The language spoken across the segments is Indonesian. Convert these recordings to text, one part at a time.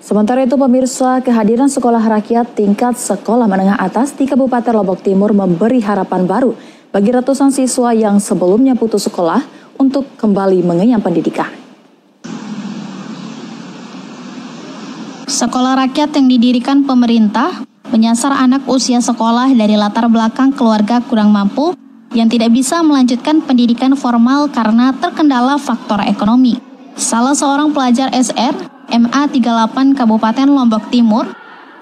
Sementara itu pemirsa, kehadiran sekolah rakyat tingkat sekolah menengah atas di Kabupaten Lombok Timur memberi harapan baru bagi ratusan siswa yang sebelumnya putus sekolah untuk kembali mengenyam pendidikan. Sekolah rakyat yang didirikan pemerintah menyasar anak usia sekolah dari latar belakang keluarga kurang mampu yang tidak bisa melanjutkan pendidikan formal karena terkendala faktor ekonomi. Salah seorang pelajar SR MA 38 Kabupaten Lombok Timur,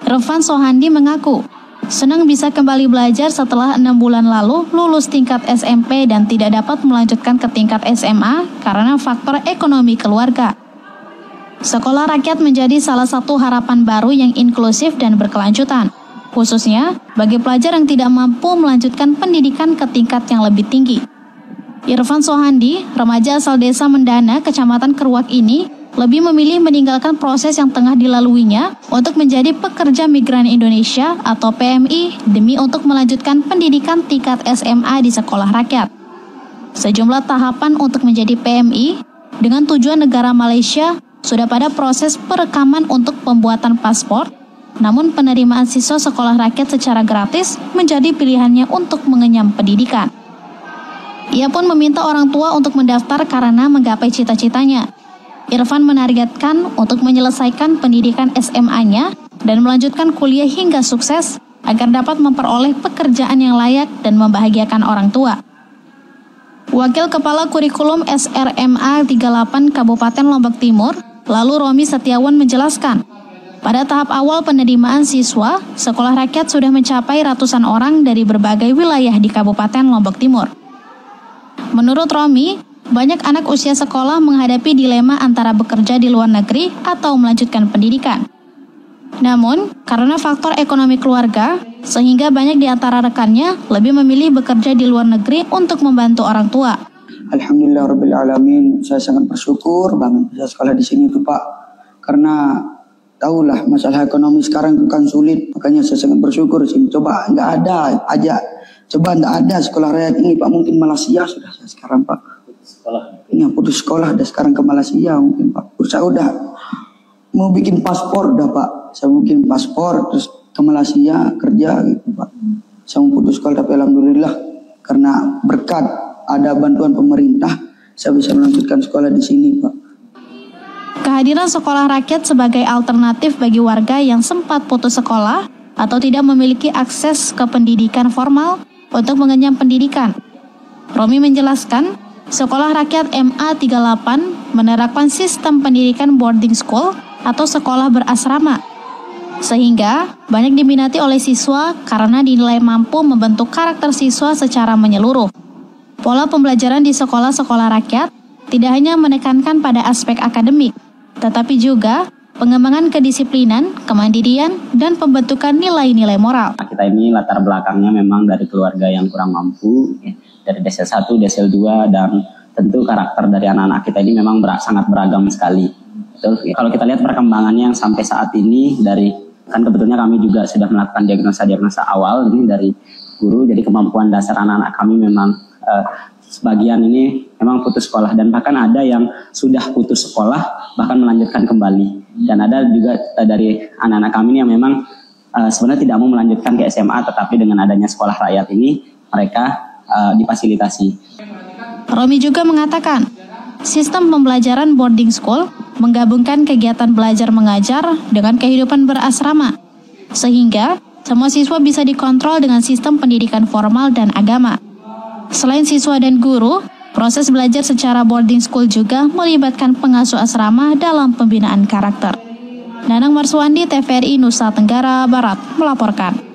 Irfan Sohandi mengaku senang bisa kembali belajar setelah 6 bulan lalu lulus tingkat SMP dan tidak dapat melanjutkan ke tingkat SMA karena faktor ekonomi keluarga. Sekolah rakyat menjadi salah satu harapan baru yang inklusif dan berkelanjutan, khususnya bagi pelajar yang tidak mampu melanjutkan pendidikan ke tingkat yang lebih tinggi. Irfan Sohandi, remaja asal desa Mendana, Kecamatan Keruak ini, lebih memilih meninggalkan proses yang tengah dilaluinya untuk menjadi pekerja migran Indonesia atau PMI demi untuk melanjutkan pendidikan tingkat SMA di sekolah rakyat. Sejumlah tahapan untuk menjadi PMI dengan tujuan negara Malaysia sudah pada proses perekaman untuk pembuatan paspor, namun penerimaan siswa sekolah rakyat secara gratis menjadi pilihannya untuk mengenyam pendidikan. Ia pun meminta orang tua untuk mendaftar karena menggapai cita-citanya. Irfan menargetkan untuk menyelesaikan pendidikan SMA-nya dan melanjutkan kuliah hingga sukses agar dapat memperoleh pekerjaan yang layak dan membahagiakan orang tua. Wakil Kepala Kurikulum SRMA 38 Kabupaten Lombok Timur, lalu Romi Setiawan menjelaskan, pada tahap awal penerimaan siswa, sekolah rakyat sudah mencapai ratusan orang dari berbagai wilayah di Kabupaten Lombok Timur. Menurut Romi, banyak anak usia sekolah menghadapi dilema antara bekerja di luar negeri atau melanjutkan pendidikan. Namun, karena faktor ekonomi keluarga, sehingga banyak di antara rekannya lebih memilih bekerja di luar negeri untuk membantu orang tua. Alhamdulillahirrabbilalamin, saya sangat bersyukur banget bisa sekolah di sini tuh Pak. Karena tahulah masalah ekonomi sekarang bukan sulit, makanya saya sangat bersyukur sih. Coba nggak ada aja, coba nggak ada sekolah rakyat ini Pak, mungkin Malaysia sudah saya sekarang Pak. Ini putus sekolah dan sekarang ke Malaysia mungkin Pak. Saya udah mau bikin paspor dah Pak. Saya mau bikin paspor terus ke Malaysia kerja gitu Pak. Saya mau putus sekolah tapi alhamdulillah karena berkat ada bantuan pemerintah saya bisa melanjutkan sekolah di sini Pak. Kehadiran sekolah rakyat sebagai alternatif bagi warga yang sempat putus sekolah atau tidak memiliki akses ke pendidikan formal untuk mengenyam pendidikan. Romi menjelaskan, sekolah rakyat MA 38 menerapkan sistem pendidikan boarding school atau sekolah berasrama, sehingga banyak diminati oleh siswa karena dinilai mampu membentuk karakter siswa secara menyeluruh. Pola pembelajaran di sekolah-sekolah rakyat tidak hanya menekankan pada aspek akademik, tetapi juga pengembangan kedisiplinan, kemandirian, dan pembentukan nilai-nilai moral. Kita ini latar belakangnya memang dari keluarga yang kurang mampu, dari Desel 1, Desel 2, dan tentu karakter dari anak-anak kita ini memang sangat beragam sekali. Betul. Kalau kita lihat perkembangannya yang sampai saat ini, kan kebetulannya kami juga sudah melakukan diagnosa awal ini dari guru, jadi kemampuan dasar anak-anak kami memang sebagian ini memang putus sekolah, dan bahkan ada yang sudah putus sekolah bahkan melanjutkan kembali, dan ada juga dari anak-anak kami ini yang memang sebenarnya tidak mau melanjutkan ke SMA, tetapi dengan adanya sekolah rakyat ini mereka difasilitasi. Romi juga mengatakan, sistem pembelajaran boarding school menggabungkan kegiatan belajar mengajar dengan kehidupan berasrama, sehingga semua siswa bisa dikontrol dengan sistem pendidikan formal dan agama. Selain siswa dan guru, proses belajar secara boarding school juga melibatkan pengasuh asrama dalam pembinaan karakter. Nanang Marswandi, TVRI Nusa Tenggara Barat, melaporkan.